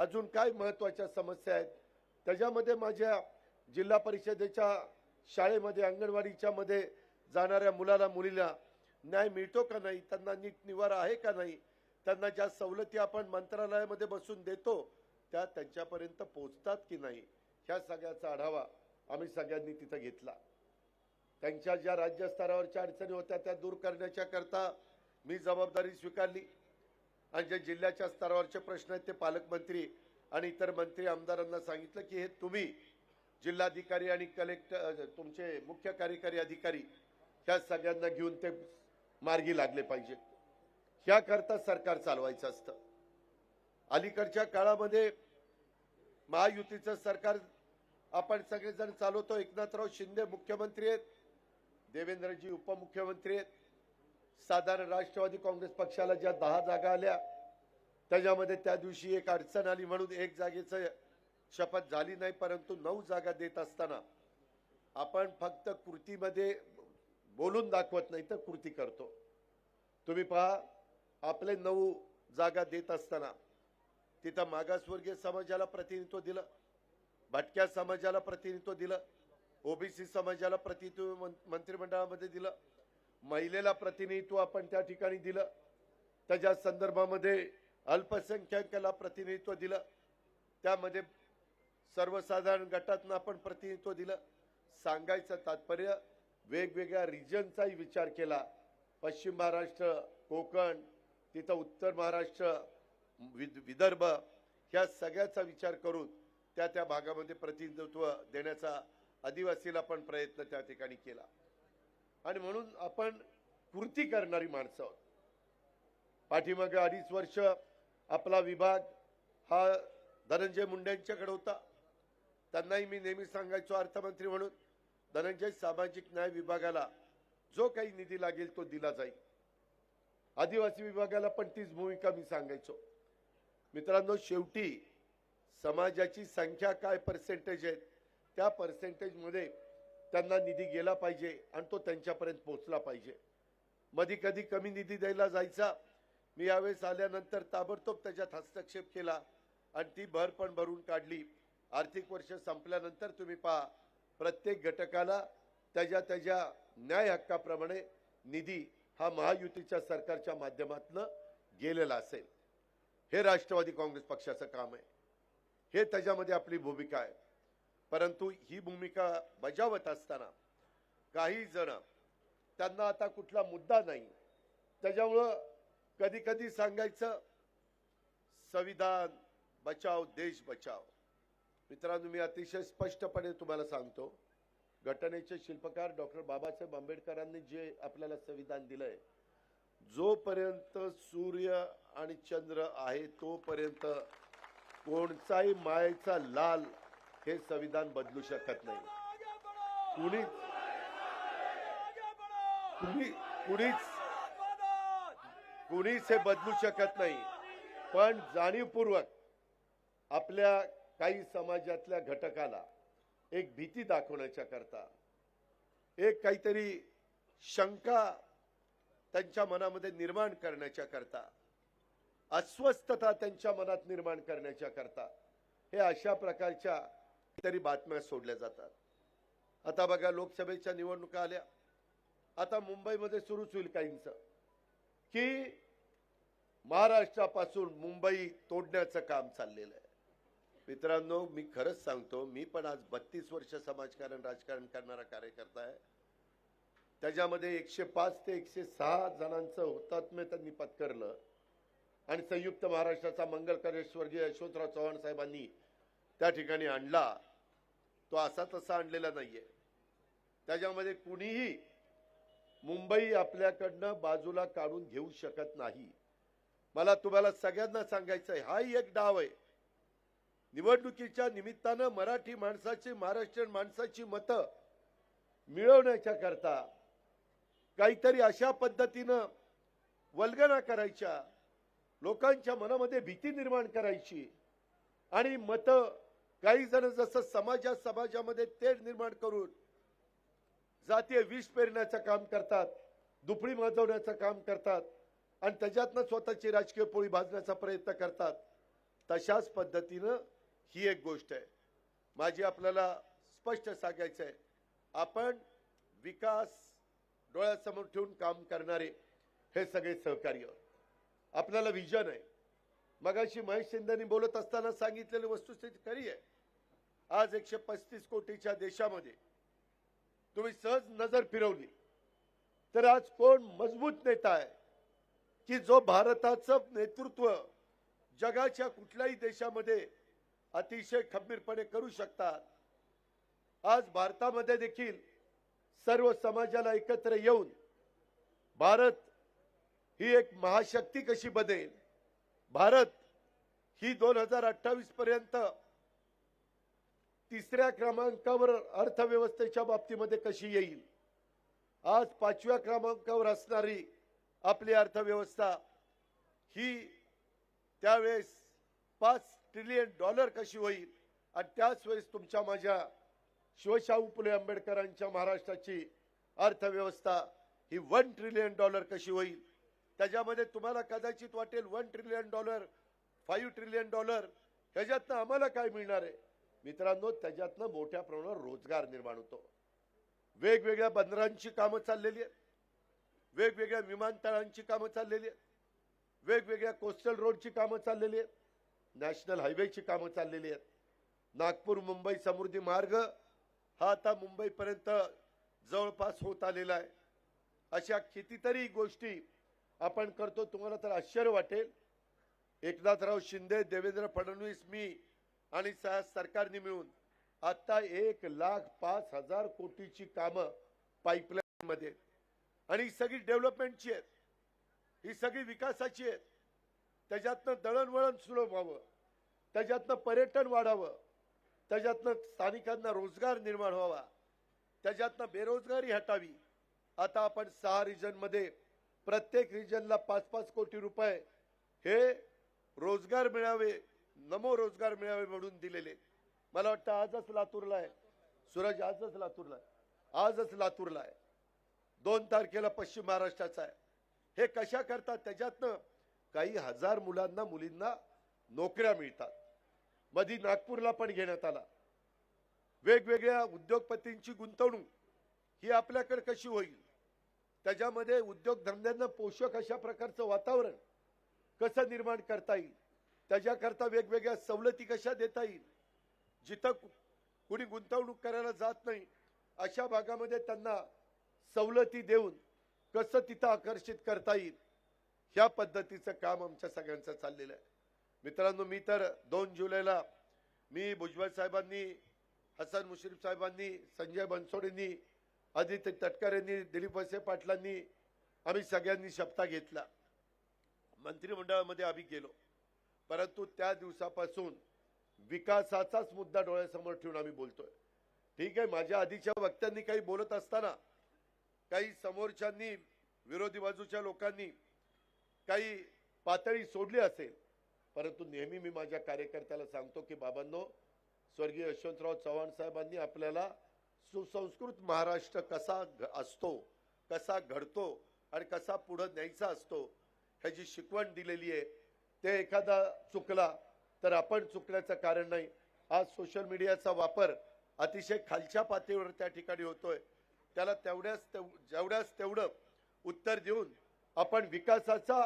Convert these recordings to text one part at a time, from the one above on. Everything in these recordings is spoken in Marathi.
अजून काय महत्त्वाच्या समस्या आहेत त्याच्यामध्ये माझ्या जिल्हा परिषदेच्या शाळेमध्ये अंगणवाडीच्या मध्ये जाणाऱ्या मुलाला मुलीला न्याय मिळतो का नाही, त्यांना नीट निवारा आहे का नाही, त्यांना ज्या सवलती आपण मंत्रालयामध्ये बसून देतो त्या त्यांच्यापर्यंत पोहोचतात की नाही, ह्या सगळ्याचा आढावा आम्ही सगळ्यांनी तिथं घेतला। त्यांच्या ज्या राज्य स्तरावरच्या अडचणी होत्या त्या दूर करण्याच्या करता मी जबाबदारी स्वीकारली आणि जे जिल्ह्याच्या स्तरावरचे प्रश्न आहेत ते पालकमंत्री आणि इतर मंत्री आमदारांना सांगितलं की हे तुम्ही जिल्हाधिकारी आणि कलेक्टर तुमचे मुख्य कार्यकारी अधिकारी ह्या सगळ्यांना घेऊन ते मार्गी लागले पाहिजे। ह्याकरता सरकार चालवायचं असतं। अलीकडच्या काळामध्ये महायुतीचं सरकार आपण सगळेजण चालवतो। एकनाथराव शिंदे मुख्यमंत्री आहेत, देवेंद्रजी उपमुख्यमंत्री आहेत। साधारण राष्ट्रवादी काँग्रेस पक्षाला ज्या 10 जागा आल्या त्याच्यामध्ये त्या दिवशी एक अडचण आली म्हणून एक जागेचं शपथ झाली नाही, परंतु 9 जागा देत असताना आपण फक्त कृतीमध्ये बोलून दाखवत नाही तर कृती करतो। तुम्ही पहा, आपले 9 जागा देत असताना तिथं मागासवर्गीय समाजाला प्रतिनिधित्व दिलं, भटक्या समाजाला प्रतिनिधित्व दिलं, ओबीसी समाजाला प्रतिनिधित्व मंत्रिमंडळामध्ये दिलं, महिलेला प्रतिनिधित्व आपण त्या ठिकाणी दिलं, त्याच्या संदर्भामध्ये अल्पसंख्याकाला प्रतिनिधित्व दिलं, त्यामध्ये सर्वसाधारण गटातून आपण प्रतिनिधित्व दिलं। सांगायचं तात्पर्य वेगवेगळ्या रिजनचाही विचार केला। पश्चिम महाराष्ट्र, कोकण, तिथं उत्तर महाराष्ट्र, विदर्भ ह्या सगळ्याचा विचार करून त्या भागामध्ये प्रतिनिधित्व देण्याचा आदिवासीला पण प्रयत्न त्या ठिकाणी केला आणि म्हणून आपण कृती करणारी माणसं आहोत। पाठीमागे 2.5 वर्ष आपला विभाग हा धनंजय मुंडेंच्याकडे होता। त्यांनाही मी नेहमी सांगायचो अर्थमंत्री म्हणून, धनंजय सामाजिक न्याय विभागाला जो काही निधी लागेल तो दिला जाईल। आदिवासी विभागाला पण तीच भूमिका मी सांगायचो। मित्रांनो, शेवटी समाजाची संख्या काय पर्सेंटेज आहे त्या पर्सेंटेज मध्ये त्यांना निधी गेला पाहिजे आणि तो त्यांच्यापर्यंत पोहोचला पाहिजे। मध्ये कधी कमी निधी द्यायला जायचा, मी यावेळेस आल्यानंतर ताबडतोब त्याच्यात हस्तक्षेप केला आणि ती भर पण भरून काढली। आर्थिक वर्ष संपल्यानंतर तुम्ही पहा, प्रत्येक घटकाला त्याच्या न्याय हक्काप्रमाणे निधी हा महायुतीच्या सरकारच्या माध्यमातून गेलेला असेल। हे राष्ट्रवादी काँग्रेस पक्षाचं काम आहे, हे त्याच्यामध्ये आपली भूमिका आहे। परंतु ही भूमिका बजावत असताना काही जण त्यांना आता कुठला मुद्दा नाही त्याच्यामुळं कधी कधी सांगायचं संविधान बचाव देश बचाव। मित्रांनो, मी अतिशय स्पष्टपणे तुम्हाला सांगतो, घटनेचे शिल्पकार डॉक्टर बाबासाहेब आंबेडकरांनी जे आपल्याला संविधान दिलंय, जोपर्यंत सूर्य आणि चंद्र आहे तोपर्यंत कोणताही मायेचा लाल हे संविधान बदलू शकत नाही। कुणीच हे बदलू शकत नाही। पण जाणीवपूर्वक आपल्या काही समाजातल्या घटकाला एक भीती दाखवण्याच्या करता, एक काहीतरी शंका त्यांच्या मनामध्ये निर्माण करण्याच्या करता, अस्वस्थता त्यांच्या मनात निर्माण करण्याच्या करता हे अशा प्रकारच्या तरी बातम्या सोडल्या जातात। आता बघा, लोकसभेच्या निवडणुका आल्या, आता मुंबईमध्ये सुरूच होईल काहींचं की महाराष्ट्रापासून मुंबई तोडण्याचं काम चाललेलं आहे। मित्रांनो, मी खरंच सांगतो, मी पण आज 32 वर्ष समाजकारण राजकारण करणारा कार्यकर्ता आहे। त्याच्यामध्ये 105 ते 106 जणांचं हुतात्म्य त्यांनी पत्करलं आणि संयुक्त महाराष्ट्राचा मंगल कार्य स्वर्गीय यशवंतराव चव्हाण साहेबांनी त्या ठिकाणी आणला। तो असा तसा आणलेला नाहीये। त्याच्यामध्ये कुणीही मुंबई आपल्याकडनं बाजूला काढून घेऊ शकत नाही। मला तुम्हाला सगळ्यांना सांगायचं आहे, हाही एक डाव आहे। निवडणुकीच्या निमित्तानं मराठी माणसाची, महाराष्ट्रीयन माणसाची मतं मिळवण्याच्या करता काहीतरी अशा पद्धतीनं वल्गना करायच्या, लोकांच्या मनामध्ये भीती निर्माण करायची आणि मतं काही जण जसं समाजामध्ये तेढ निर्माण करून जातीय विष पेरण्याचं काम करतात, दुफळी माजवण्याचं काम करतात आणि त्याच्यातनं स्वतःची राजकीय पोळी भाजण्याचा प्रयत्न करतात। तशाच पद्धतीनं ही एक गोष्ट आहे. माझी आपल्याला स्पष्ट सांगायचं आहे, आपण विकास डोळ्यासमोर ठेवून काम करणारे हे सगळे सहकार्य. आपल्याला विजन आहे. मगाशी महेश शिंदेनी बोलत असताना सांगितलेली वस्तुस्थिती खरी आहे. आज 135 कोटीच्या देशामध्ये तुम्ही सहज नजर फिरवली तर आज कोण मजबूत नेता आहे की जो भारताचं नेतृत्व जगाच्या कुठल्याही देशामध्ये अतिशय खंबीरपणे करू शकतात. आज भारतामध्ये देखील सर्व समाजाला एकत्र येऊन भारत ही एक महाशक्ती कशी बनेल, भारत ही 2028 पर्यंत तिसऱ्या क्रमांकावर अर्थव्यवस्थेच्या बाबतीमध्ये कशी येईल, आज 5व्या क्रमांकावर असणारी आपली अर्थव्यवस्था ही त्यावेळेस $5 ट्रिलियन कशी होईल आणि त्याच वेळेस तुमच्या माझ्या शिवशाहू फुले आंबेडकरांच्या महाराष्ट्राची अर्थव्यवस्था ही $1 ट्रिलियन कशी होईल. त्याच्यामध्ये तुम्हाला कदाचित वाटेल $1 ट्रिलियन, $5 ट्रिलियन, त्याच्यातनं आम्हाला काय मिळणार आहे. मित्रांनो, त्याच्यातनं मोठ्या प्रमाणावर रोजगार निर्माण होतो. वेगवेगळ्या बंदरांची कामं चाललेली आहेत, वेगवेगळ्या विमानतळांची कामं चाललेली आहेत, वेगवेगळ्या कोस्टल रोडची कामं चाललेली आहेत, नॅशनल हायवेची कामं चाललेली आहेत. नागपूर मुंबई समृद्धी मार्ग हा आता मुंबईपर्यंत जवळपास होत आलेला आहे. अशा कितीतरी गोष्टी आपण करतो. तुम्हाला तर आश्चर्य वाटेल, एकनाथराव शिंदे, देवेंद्र फडणवीस, मी आणि सरकारने मिळून आता 1,05,000 कोटीची कामं पाईपलाईन मध्ये, आणि ही सगळी डेव्हलपमेंटची आहेत, ही सगळी विकासाची आहेत. त्याच्यातनं दळणवळण सुलभ व्हावं, त्याच्यातनं पर्यटन वाढावं, त्याच्यातनं स्थानिकांना रोजगार निर्माण व्हावा, त्याच्यातनं बेरोजगारी हटावी. आता आपण 6 रिजन मध्ये प्रत्येक रिजनला 5-5 कोटी रुपये हे रोजगार मिळावे, नमो रोजगार मिळावे म्हणून दिलेले. मला वाटतं आजच लातूरला आहे सूरज, आजच लातूरला आहे, आजच लातूरला आहे. 2 तारखेला पश्चिम महाराष्ट्राचा आहे. हे कशा करतात, त्याच्यातनं काही हजार मुलांना मुलींना नोकऱ्या मिळतात. मधी नागपूरला पण घेण्यात आला. वेगवेगळ्या उद्योगपतींची गुंतवणूक ही आपल्याकडे कशी होईल, त्याच्यामध्ये उद्योगधंद्यांना पोषक अशा प्रकारचं वातावरण कसं निर्माण करता येईल, त्याच्याकरता वेगवेगळ्या सवलती कशा देता येईल. जिथं कुणी गुंतवणूक करायला जात नाही अशा भागामध्ये त्यांना सवलती देऊन कसं तिथं आकर्षित करता येईल, ह्या पद्धतीचं काम आमच्या सगळ्यांचं चाललेलं आहे. मित्रांनो, मी तर 2 जुलैला मी भुजबळ साहेबांनी, हसन मुश्रीफ साहेबांनी, संजय बनसोडेंनी, आदित्य तटकरेंनी, दिलीप वळसे पाटलांनी, आम्ही सगळ्यांनी शपथ घेतला. मंत्रिमंडळामध्ये आम्ही गेलो, परंतु त्या दिवसापासून विकासाचाच मुद्दा डोळ्यासमोर ठेवून आम्ही बोलतोय. ठीक आहे, माझ्या आधीच्या वक्त्यांनी काही बोलत असताना काही समोरच्यांनी, विरोधी बाजूच्या लोकांनी काही पातळी सोडली असेल, परंतु नेहमी मी माझ्या कार्यकर्त्याला सांगतो की बाबांनो, स्वर्गीय यशवंतराव चव्हाण साहेबांनी आपल्याला सुसंस्कृत महाराष्ट्र कसा असतो, कसा घडतो आणि कसा पुढे न्यायचा असतो ह्याची शिकवण दिलेली आहे. ते एखादा चुकला तर आपण चुकण्याचं कारण नाही. आज सोशल मीडियाचा वापर अतिशय खालच्या पातळीवर त्या ठिकाणी होतोय. त्याला जेवढ्याच तेवढं उत्तर देऊन आपण विकासाचा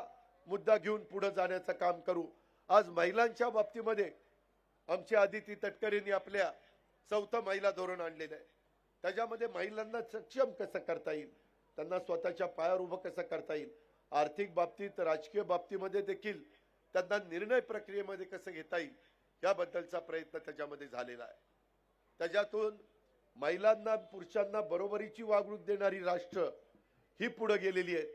मुद्दा घेऊन पुढे जाण्याचं काम करू. आज महिलांच्या बाबतीमध्ये आमच्या आदिती तटकरेंनी आपल्या 4थं महिला धोरण आणलेलं आहे. त्याच्यामध्ये महिलांना सक्षम कसं करता येईल, त्यांना स्वतःच्या पायावर उभं कसं करता येईल, आर्थिक बाबतीत, राजकीय बाबतीमध्ये देखील त्यांना निर्णय प्रक्रियेमध्ये कसं घेता येईल, याबद्दलचा प्रयत्न त्याच्यामध्ये झालेला आहे. त्याच्यातून महिलांना, पुरुषांना बरोबरीची वागणूक देणारी राष्ट्र ही पुढे गेलेली आहे.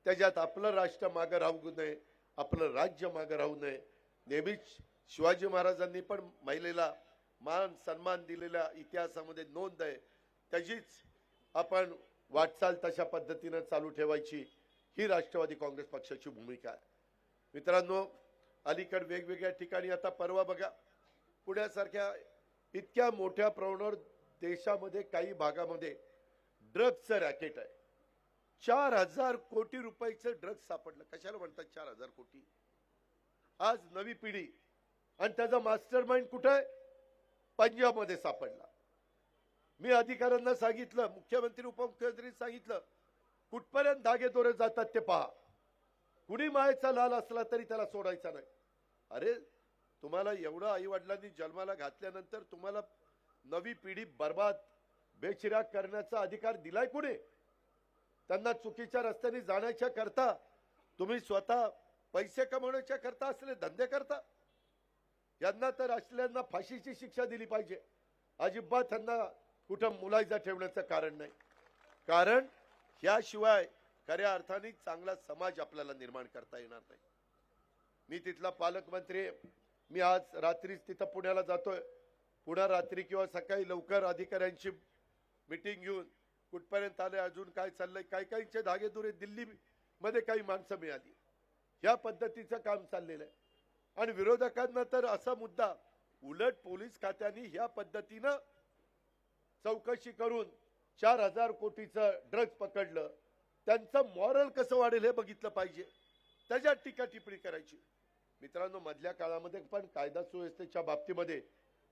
त्याच्यात आपलं राष्ट्र मागे राहू नये, आपलं राज्य मागे राहू नये. नेहमीच शिवाजी महाराजांनी पण महिलेला मान सन्मान दिलेल्या इतिहासामध्ये नोंद आहे. त्याचीच आपण वाटचाल तशा पद्धतीने चालू ठेवायची, ही राष्ट्रवादी काँग्रेस पक्षाची भूमिका आहे. मित्रांनो, अलीकडे वेगवेगळ्या ठिकाणी, आता परवा बघा, पुण्यासारख्या इतक्या मोठ्या प्रमाणावर देशामध्ये काही भागामध्ये ड्रग्जचं रॅकेट आहे. 4,000 कोटी रुपयाचं ड्रग्ज सापडलं. कशाला म्हणतात 4,000 कोटी? आज नवी पिढी आणि त्याचा मास्टर माइंड कुठे आहे? पंजाबमध्ये सापडला. मी अधिकाऱ्यांना सांगितलं, मुख्यमंत्री उपमुख्यमंत्री सांगितलं, कुठपर्यंत धागेदोरे जातात ते पहा. कुणी मायेचा लाल असला तरी त्याला सोडायचा नाही. अरे तुम्हाला एवढं आई वडिलांनी जन्माला घातल्यानंतर तुम्हाला नवी पिढी बर्बाद बेचिराग करण्याचा अधिकार दिलाय कुणी? त्यांना चुकीच्या रस्त्याने जाण्याच्या करता तुम्ही स्वतः पैसे कमवण्याच्या करता असले धंदे करता. यांना तर असल्यांना फाशीची शिक्षा दिली पाहिजे. अजिबात त्यांना कुठं मुलायजा ठेवण्याचं कारण नाही. कारण याशिवाय खऱ्या अर्थाने चांगला समाज आपल्याला निर्माण करता येणार नाही. मी तिथला पालकमंत्री, मी आज रात्रीच तिथं पुण्याला जातोय. पुन्हा रात्री किंवा सकाळी लवकर अधिकाऱ्यांची मीटिंग घेऊन कुठपर्यंत आले, अजून काय चाललंय, काही काहींचे धागेदुरे दिल्ली मध्ये काही माणसं मिळाली, या पद्धतीचं काम चाललेलं आहे. आणि विरोधकांना तर असा मुद्दा, उलट पोलीस खात्याने या पद्धतीनं चौकशी करून 4,000 कोटीचं ड्रग्ज पकडलं, त्यांचं मॉरल कसं वाढेल हे बघितलं पाहिजे. त्याच्यात टीका टिप्पणी करायची. मित्रांनो, मधल्या काळामध्ये पण कायदा सुव्यवस्थेच्या बाबतीमध्ये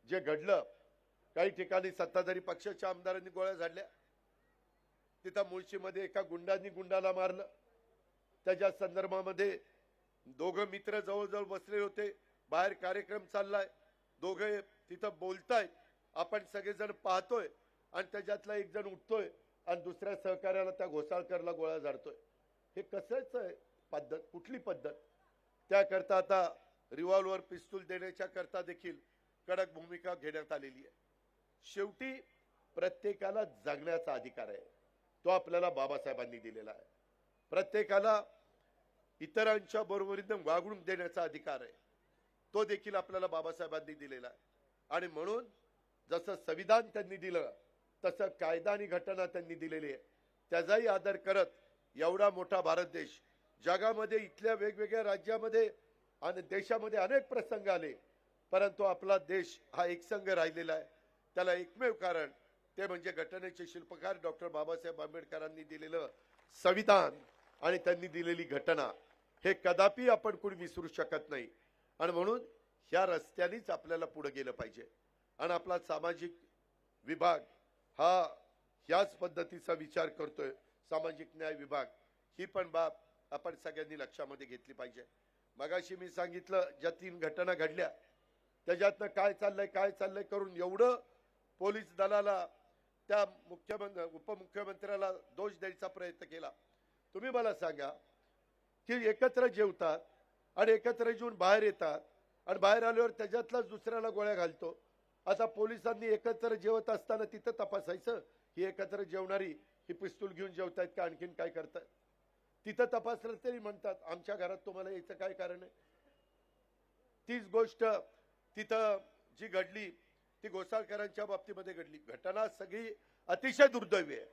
जे घडलं, काही ठिकाणी सत्ताधारी पक्षाच्या आमदारांनी गोळ्या झाडल्या. तिथं मुळशीमध्ये एका गुंडांनी गुंडाला मारलं. त्याच्या संदर्भामध्ये दोघं मित्र जवळजवळ बसले होते, बाहेर कार्यक्रम चाललाय, दोघे तिथं बोलतायत, आपण सगळेजण पाहतोय, आणि त्याच्यातला एक जण उठतोय आणि दुसऱ्या सहकार्याला त्या घोसाळकरला गोळ्या झाडतोय. हे कसंच आहे पद्धत? कुठली पद्धत? त्याकरता आता रिव्हॉल्वर पिस्तूल देण्याच्या करता देखील कडक भूमिका घेण्यात आलेली आहे. शेवटी प्रत्येकाला जगण्याचा अधिकार आहे, तो आपल्याला बाबासाहेबांनी दिलेला आहे. प्रत्येकाला इतरांच्या बरोबरीने वागणूक देण्याचा अधिकार आहे, तो देखील आपल्याला बाबासाहेबांनी दिलेला आहे. आणि म्हणून जसं संविधान त्यांनी दिलं, तसं कायदा आणि घटना त्यांनी दिलेली आहे, त्याचाही आदर करत एवढा मोठा भारत देश, जगामध्ये इथल्या वेगवेगळ्या राज्यामध्ये आणि देशामध्ये अनेक प्रसंग आले, परंतु आपला देश हा एकसंघ राहिलेला आहे. त्याला एकमेव कारण ते म्हणजे घटनेचे शिल्पकार डॉक्टर बाबासाहेब आंबेडकरांनी दिलेलं संविधान आणि त्यांनी दिलेली घटना. हे कदापि आपण कोणी विसरू शकत नाही. आणि म्हणून ह्या रस्त्यानेच आपल्याला पुढे गेलं पाहिजे. आणि आपला सामाजिक विभाग हा ह्याच पद्धतीचा विचार करतोय. सामाजिक न्याय विभाग ही पण बाब आपण सगळ्यांनी लक्षामध्ये घेतली पाहिजे. मगाशी मी सांगितलं, ज्या 3 घटना घडल्या त्याच्यातनं काय चाललंय करून एवढं पोलीस दलाला, त्या उपमुख्यमंत्र्याला दोष द्यायचा प्रयत्न केला. तुम्ही मला सांगा की एकत्र जेवतात आणि एकत्र जेवून बाहेर येतात, आणि बाहेर आल्यावर त्याच्यातलाच दुसऱ्याला गोळ्या घालतो. आता पोलिसांनी एकत्र जेवत असताना तिथं तपासायचं, ही एकत्र जेवणारी ही पिस्तूल घेऊन जेवतायत का आणखीन काय करतायत? तिथं तपासलं तरी म्हणतात आमच्या घरात तुम्हाला यायचं काय कारण आहे? तीच गोष्ट तिथं जी घडली ती घोसाळकरांच्या बाबतीमध्ये घडली. घटना सगळी अतिशय दुर्दैवी आहे,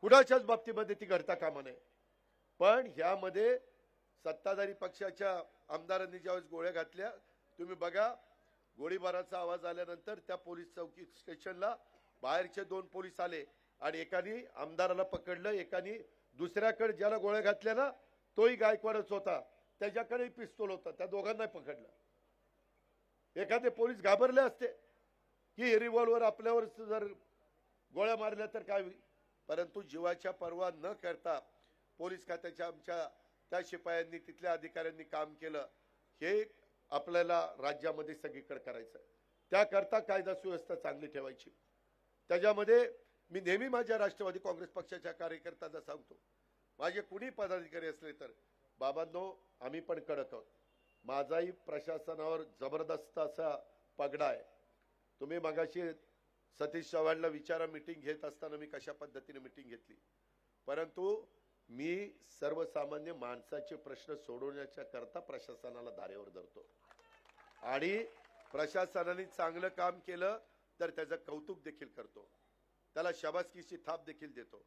कुणाच्याच बाबतीमध्ये ती घडता कामा नये. पण ह्यामध्ये सत्ताधारी पक्षाच्या आमदारांनी ज्यावेळेस गोळ्या घातल्या, तुम्ही बघा, गोळीबाराचा आवाज आल्यानंतर त्या पोलीस चौकी स्टेशनला बाहेरचे 2 पोलीस आले आणि एकाने आमदाराला पकडलं, एकाने दुसऱ्याकडे ज्याला गोळ्या घातल्या ना तोही गायकवाडच होता, त्याच्याकडेही पिस्तूल होता, त्या दोघांनाही पकडलं. एखादे पोलीस घाबरले असते की रिव्हॉल्वर आपल्यावर जर गोळ्या मारल्या तर काय होईल, परंतु जीवाच्या पर्वा न करता पोलीस खात्याच्या आमच्या त्या शिपायांनी, तिथल्या अधिकाऱ्यांनी काम केलं. हे आपल्याला राज्यामध्ये सगळीकडे करायचं. त्याकरता कायदा सुव्यवस्था चांगली ठेवायची. त्याच्यामध्ये मी नेहमी माझ्या राष्ट्रवादी काँग्रेस पक्षाच्या कार्यकर्त्यांना सांगतो, माझे कुणी पदाधिकारी असले तर बाबांनो, आम्ही पण कडक आहोत. माझाही प्रशासनावर जबरदस्त असा पगडा आहे. तुम्ही मगाशी सतीश चव्हाणला विचारा, मीटिंग घेत असताना मी कशा पद्धतीने मीटिंग घेतली, परंतु मी सर्वसामान्य माणसाचे प्रश्न सोडवण्याच्या करता प्रशासनाला धारेवर धरतो. आणि प्रशासनाने चांगलं काम केलं तर त्याचं कौतुक देखील करतो, त्याला शाबासकीची थाप देखील देतो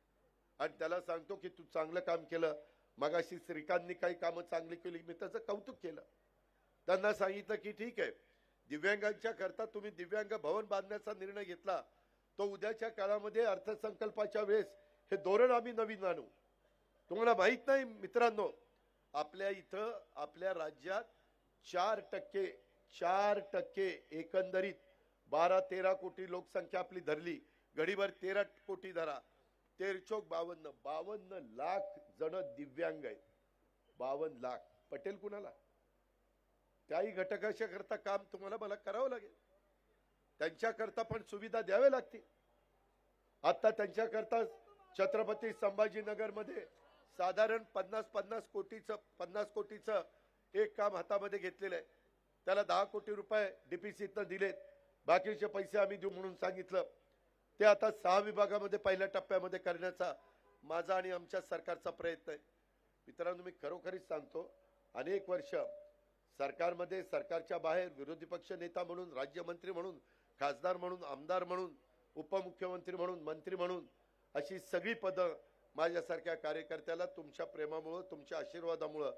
आणि त्याला सांगतो की तू चांगलं काम केलं. मगाशी श्रीकांतनी काही कामं चांगली केली, मी त्याचं कौतुक केलं. त्यांना सांगितलं की ठीक आहे, दिव्यांगांच्या करता तुम्ही दिव्यांग भवन बांधण्याचा निर्णय घेतला, तो उद्याच्या काळामध्ये अर्थसंकल्पाच्या वेळेस हे धोरण आम्ही नवीन आणू. तुम्हाला माहित नाही मित्रांनो, आपल्या इथं आपल्या राज्यात 4% 4% एकंदरीत 12-13 कोटी लोकसंख्या आपली धरली, घडीभर 13 कोटी धरा, 52 लाख जण दिव्यांग आहेत. 52 लाख पटेल कुणाला? त्याही घटकाच्या करता काम तुम्हाला मला करावं लागेल. त्यांच्याकरता पण सुविधा द्याव्या लागतील. आता त्यांच्याकरता छत्रपती संभाजीनगर मध्ये साधारण 50 कोटीचं एक काम हातामध्ये घेतलेलं आहे. त्याला 10 कोटी रुपये डीपीसीतनं दिलेत. बाकीचे पैसे आम्ही देऊ म्हणून सांगितलं. ते आता 6 विभागामध्ये पहिल्या टप्प्यामध्ये करण्याचा माझा आणि आमच्या सरकारचा प्रयत्न आहे. मित्रांनो, मी खरोखरीच सांगतो, अनेक वर्ष सरकारमध्ये, सरकारच्या बाहेर विरोधी पक्ष नेता म्हणून, राज्यमंत्री म्हणून, खासदार म्हणून, आमदार म्हणून, उपमुख्यमंत्री म्हणून, मंत्री म्हणून अशी सगळी पदं माझ्यासारख्या कार्यकर्त्याला तुमच्या प्रेमामुळं, तुमच्या आशीर्वादामुळं